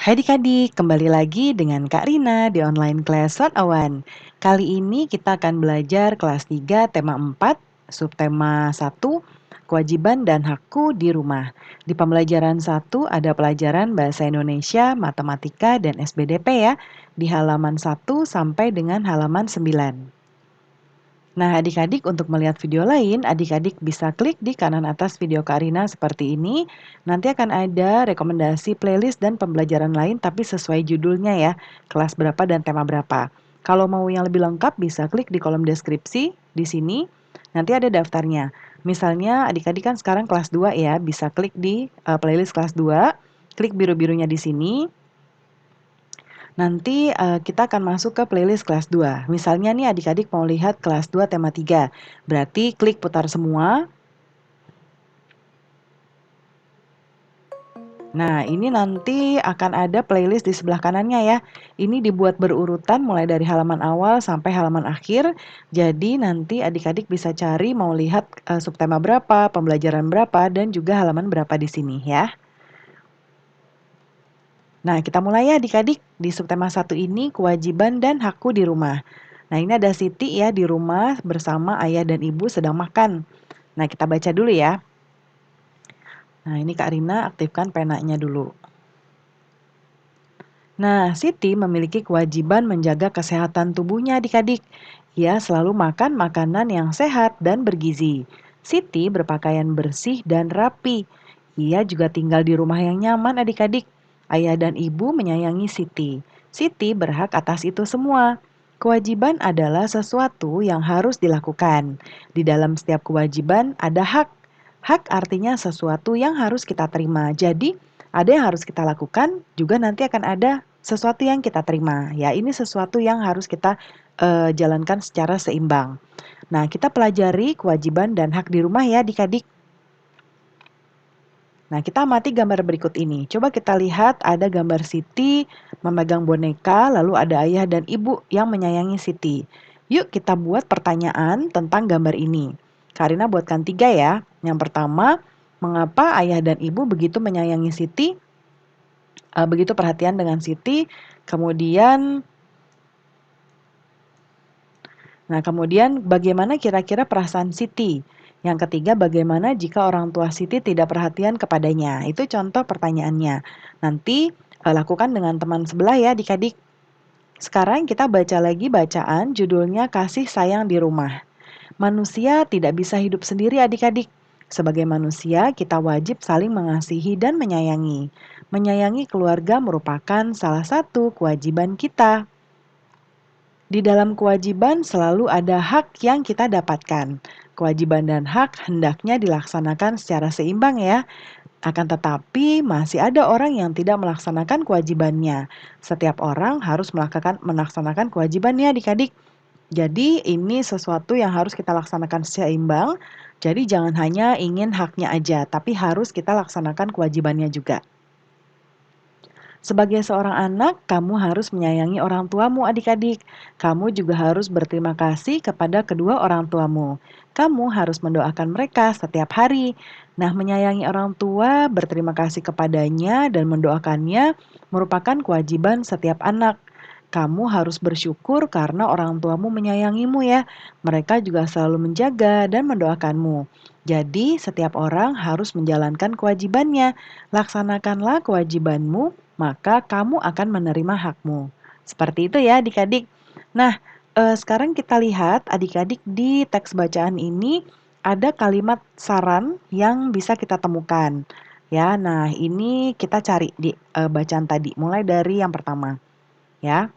Hai adik-adik, kembali lagi dengan Kak Rina di online class One. Kali ini kita akan belajar kelas 3 tema 4, subtema 1, kewajiban dan hakku di rumah. Di pembelajaran 1 ada pelajaran bahasa Indonesia, matematika, dan SBDP ya, di halaman 1 sampai dengan halaman 9. Nah, adik-adik untuk melihat video lain, adik-adik bisa klik di kanan atas video Kak Rina seperti ini. Nanti akan ada rekomendasi playlist dan pembelajaran lain tapi sesuai judulnya ya, kelas berapa dan tema berapa. Kalau mau yang lebih lengkap bisa klik di kolom deskripsi di sini. Nanti ada daftarnya. Misalnya adik-adik kan sekarang kelas 2 ya, bisa klik di playlist kelas 2, klik biru-birunya di sini. Nanti kita akan masuk ke playlist kelas 2. Misalnya nih adik-adik mau lihat kelas 2 tema 3. Berarti klik putar semua. Nah, ini nanti akan ada playlist di sebelah kanannya ya. Ini dibuat berurutan mulai dari halaman awal sampai halaman akhir. Jadi nanti adik-adik bisa cari mau lihat subtema berapa, pembelajaran berapa, dan juga halaman berapa di sini ya. Nah, kita mulai ya adik-adik. Di subtema 1 ini kewajiban dan hakku di rumah. Nah, ini ada Siti ya di rumah bersama ayah dan ibu sedang makan. Nah, kita baca dulu ya. Nah, ini Kak Rina aktifkan penanya dulu. Nah, Siti memiliki kewajiban menjaga kesehatan tubuhnya adik-adik. Ia selalu makan makanan yang sehat dan bergizi. Siti berpakaian bersih dan rapi. Ia juga tinggal di rumah yang nyaman adik-adik. Ayah dan ibu menyayangi Siti. Siti berhak atas itu semua. Kewajiban adalah sesuatu yang harus dilakukan. Di dalam setiap kewajiban ada hak. Hak artinya sesuatu yang harus kita terima. Jadi, ada yang harus kita lakukan, juga nanti akan ada sesuatu yang kita terima. Ya, ini sesuatu yang harus kita jalankan secara seimbang. Nah, kita pelajari kewajiban dan hak di rumah ya adik-adik. Nah, kita amati gambar berikut ini. Coba kita lihat ada gambar Siti memegang boneka, lalu ada ayah dan ibu yang menyayangi Siti. Yuk kita buat pertanyaan tentang gambar ini. Karina buatkan 3 ya. Yang pertama, mengapa ayah dan ibu begitu menyayangi Siti? Begitu perhatian dengan Siti. Kemudian bagaimana kira-kira perasaan Siti? Yang ketiga, bagaimana jika orang tua Siti tidak perhatian kepadanya? Itu contoh pertanyaannya. Nanti lakukan dengan teman sebelah ya adik-adik. Sekarang kita baca lagi bacaan judulnya Kasih Sayang di Rumah. Manusia tidak bisa hidup sendiri adik-adik. Sebagai manusia, kita wajib saling mengasihi dan menyayangi. Menyayangi keluarga merupakan salah satu kewajiban kita. Di dalam kewajiban selalu ada hak yang kita dapatkan. Kewajiban dan hak hendaknya dilaksanakan secara seimbang ya. Akan tetapi masih ada orang yang tidak melaksanakan kewajibannya. Setiap orang harus melaksanakan kewajibannya adik-adik. Jadi ini sesuatu yang harus kita laksanakan seimbang. Jadi jangan hanya ingin haknya aja, tapi harus kita laksanakan kewajibannya juga. Sebagai seorang anak, kamu harus menyayangi orang tuamu adik-adik. Kamu juga harus berterima kasih kepada kedua orang tuamu. Kamu harus mendoakan mereka setiap hari. Nah, menyayangi orang tua, berterima kasih kepadanya, dan mendoakannya merupakan kewajiban setiap anak. Kamu harus bersyukur karena orang tuamu menyayangimu ya. Mereka juga selalu menjaga dan mendoakanmu. Jadi, setiap orang harus menjalankan kewajibannya. Laksanakanlah kewajibanmu, maka kamu akan menerima hakmu. Seperti itu ya adik-adik. Nah, sekarang kita lihat adik-adik di teks bacaan ini ada kalimat saran yang bisa kita temukan. Ya, nah ini kita cari di bacaan tadi, mulai dari yang pertama. Ya.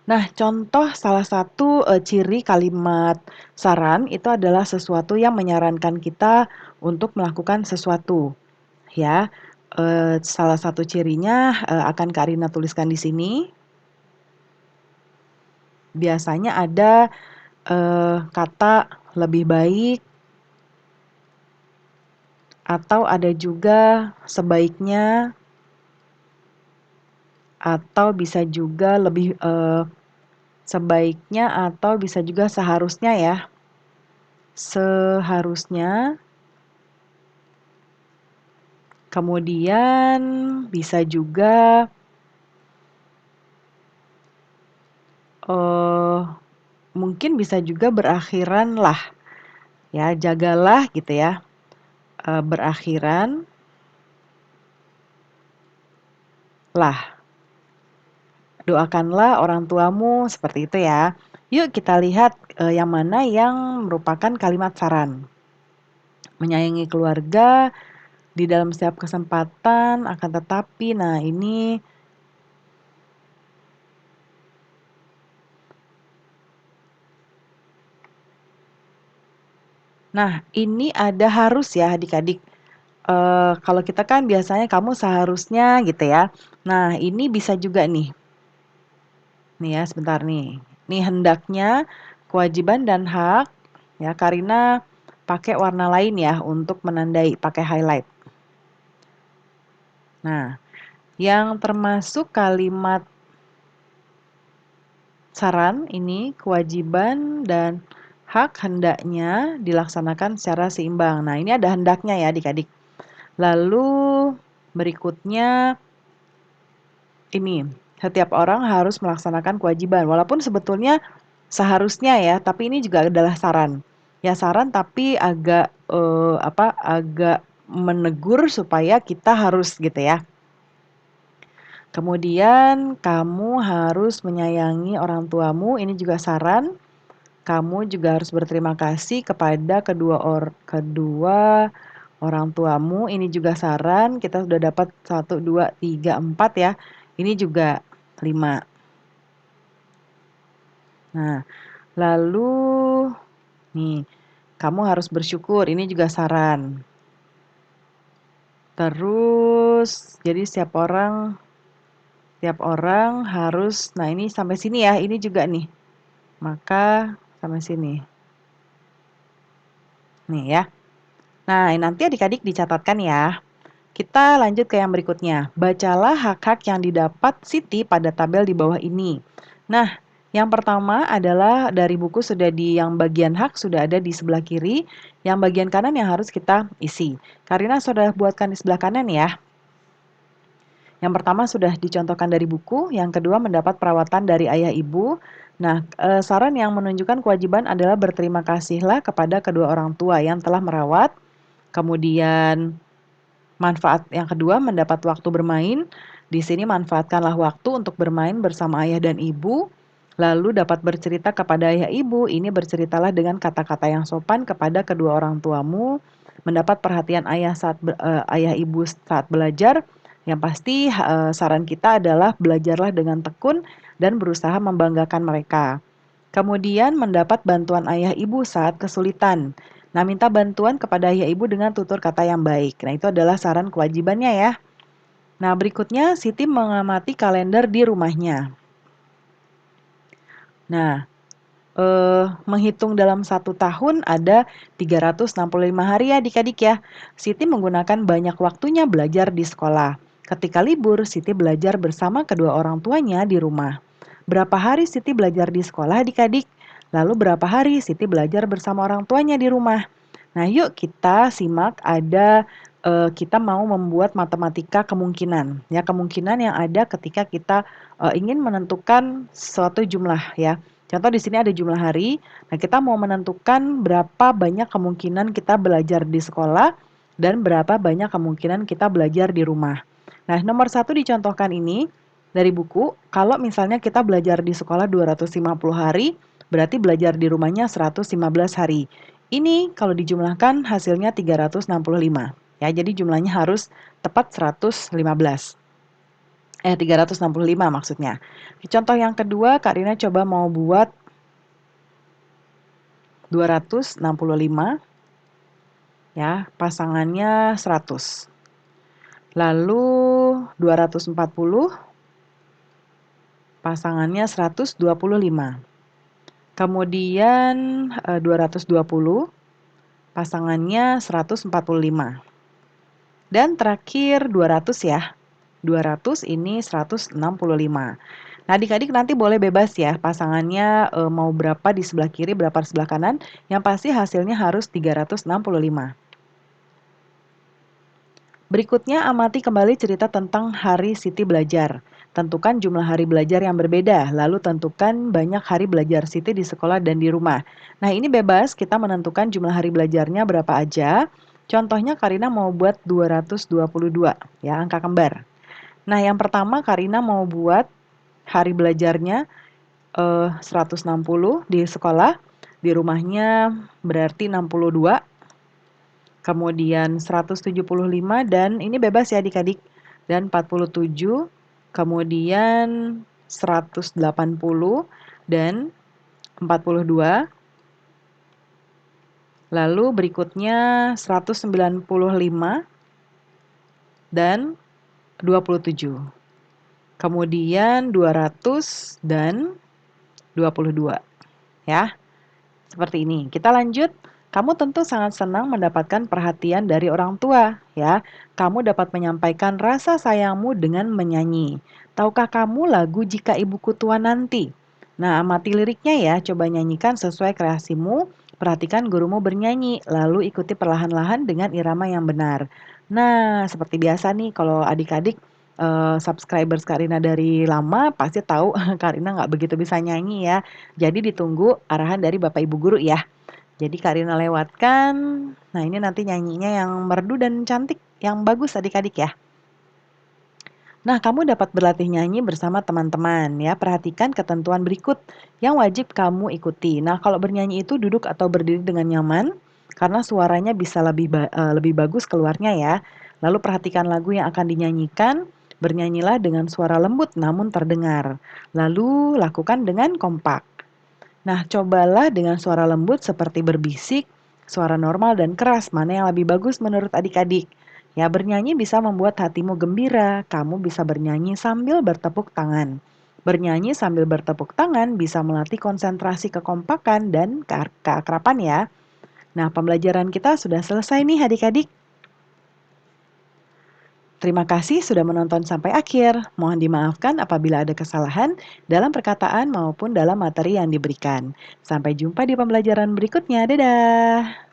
Nah, contoh salah satu ciri kalimat saran itu adalah sesuatu yang menyarankan kita untuk melakukan sesuatu. Ya, salah satu cirinya akan Kak Rina tuliskan di sini. Biasanya ada kata lebih baik atau ada juga sebaiknya atau bisa juga lebih sebaiknya atau bisa juga seharusnya ya. Seharusnya Kemudian bisa juga eee, mungkin bisa juga berakhiran lah, ya, jagalah gitu ya, berakhiran lah, doakanlah orang tuamu, seperti itu ya. Yuk kita lihat, yang mana yang merupakan kalimat saran. Menyayangi keluarga di dalam setiap kesempatan, akan tetapi ini ada harus ya adik-adik. Kalau kita kan biasanya kamu seharusnya gitu ya. Nah, ini bisa juga nih. Nih ya, sebentar nih. Nih hendaknya, kewajiban dan hak. Ya, Karina pakai warna lain ya untuk menandai, pakai highlight. Nah, yang termasuk kalimat saran ini kewajiban dan hak hendaknya dilaksanakan secara seimbang. Nah, ini ada hendaknya ya adik-adik. Lalu berikutnya ini, setiap orang harus melaksanakan kewajiban. Walaupun sebetulnya seharusnya ya, tapi ini juga adalah saran. Ya saran tapi agak agak menegur supaya kita harus gitu ya. Kemudian kamu harus menyayangi orang tuamu, ini juga saran. Kamu juga harus berterima kasih kepada kedua orang tuamu, ini juga saran. Kita sudah dapat 1, 2, 3, 4 ya. Ini juga 5. Nah, lalu nih, kamu harus bersyukur, ini juga saran. Terus, jadi setiap orang harus, nah ini sampai sini ya, ini juga nih. Maka sampai sini. Nih ya. Nah, nanti adik-adik dicatatkan ya. Kita lanjut ke yang berikutnya. Bacalah hak-hak yang didapat Siti pada tabel di bawah ini. Nah, yang pertama adalah dari buku sudah yang bagian hak sudah ada di sebelah kiri, yang bagian kanan yang harus kita isi. Karina sudah buatkan di sebelah kanan ya. Yang pertama sudah dicontohkan dari buku, yang kedua mendapat perawatan dari ayah ibu. Nah, saran yang menunjukkan kewajiban adalah berterima kasihlah kepada kedua orang tua yang telah merawat. Kemudian manfaat yang kedua, mendapat waktu bermain. Di sini manfaatkanlah waktu untuk bermain bersama ayah dan ibu. Lalu dapat bercerita kepada ayah ibu, ini berceritalah dengan kata-kata yang sopan kepada kedua orang tuamu. Mendapat perhatian ayah ibu saat belajar. Yang pasti saran kita adalah belajarlah dengan tekun dan berusaha membanggakan mereka. Kemudian mendapat bantuan ayah ibu saat kesulitan. Nah, minta bantuan kepada ayah ibu dengan tutur kata yang baik. Nah, itu adalah saran kewajibannya ya. Nah, berikutnya Siti mengamati kalender di rumahnya. Nah, menghitung dalam 1 tahun ada 365 hari ya adik-adik ya. Siti menggunakan banyak waktunya belajar di sekolah. Ketika libur, Siti belajar bersama kedua orang tuanya di rumah. Berapa hari Siti belajar di sekolah adik-adik? Lalu berapa hari Siti belajar bersama orang tuanya di rumah? Nah, yuk kita simak kita mau membuat matematika kemungkinan. Ya, kemungkinan yang ada ketika kita ingin menentukan suatu jumlah ya. Contoh di sini ada jumlah hari. Nah, kita mau menentukan berapa banyak kemungkinan kita belajar di sekolah dan berapa banyak kemungkinan kita belajar di rumah. Nah, nomor 1 dicontohkan ini dari buku. Kalau misalnya kita belajar di sekolah 250 hari, berarti belajar di rumahnya 115 hari. Ini kalau dijumlahkan hasilnya 365. Ya, jadi jumlahnya harus tepat 115. 365 maksudnya. Contoh yang kedua, Kak Rina coba mau buat 265 ya, pasangannya 100. Lalu 240 pasangannya 125. Kemudian 220 pasangannya 145. Dan terakhir 200 ya. 200 ini 165. Nah, adik-adik nanti boleh bebas ya pasangannya mau berapa di sebelah kiri, berapa di sebelah kanan. Yang pasti hasilnya harus 365. Berikutnya, amati kembali cerita tentang hari Siti belajar. Tentukan jumlah hari belajar yang berbeda, lalu tentukan banyak hari belajar Siti di sekolah dan di rumah. Nah, ini bebas, kita menentukan jumlah hari belajarnya berapa aja. Contohnya Karina mau buat 222, ya, angka kembar. Nah, yang pertama Karina mau buat hari belajarnya 160 di sekolah, di rumahnya berarti 62, kemudian 175 dan ini bebas ya adik-adik, dan 47, kemudian 180 dan 42, lalu berikutnya 195 dan 27. Kemudian 200 dan 22 ya. Seperti ini. Kita lanjut. Kamu tentu sangat senang mendapatkan perhatian dari orang tua, ya. Kamu dapat menyampaikan rasa sayangmu dengan menyanyi. Tahukah kamu lagu Jika Ibuku Tua Nanti? Nah, amati liriknya ya, coba nyanyikan sesuai kreasimu. Perhatikan gurumu bernyanyi, lalu ikuti perlahan-lahan dengan irama yang benar. Nah, seperti biasa nih, kalau adik-adik subscribers Karina dari lama pasti tahu Karina nggak begitu bisa nyanyi ya. Jadi ditunggu arahan dari Bapak Ibu guru ya. Jadi Karina lewatkan. Nah, ini nanti nyanyinya yang merdu dan cantik, yang bagus adik-adik ya. Nah, kamu dapat berlatih nyanyi bersama teman-teman ya. Perhatikan ketentuan berikut yang wajib kamu ikuti. Nah, kalau bernyanyi itu duduk atau berdiri dengan nyaman karena suaranya bisa lebih bagus keluarnya ya. Lalu perhatikan lagu yang akan dinyanyikan, bernyanyilah dengan suara lembut namun terdengar. Lalu lakukan dengan kompak. Nah, cobalah dengan suara lembut seperti berbisik, suara normal dan keras, mana yang lebih bagus menurut adik-adik. Ya, bernyanyi bisa membuat hatimu gembira, kamu bisa bernyanyi sambil bertepuk tangan. Bernyanyi sambil bertepuk tangan bisa melatih konsentrasi kekompakan dan keakraban ya. Nah, pembelajaran kita sudah selesai nih adik-adik. Terima kasih sudah menonton sampai akhir. Mohon dimaafkan apabila ada kesalahan dalam perkataan maupun dalam materi yang diberikan. Sampai jumpa di pembelajaran berikutnya. Dadah!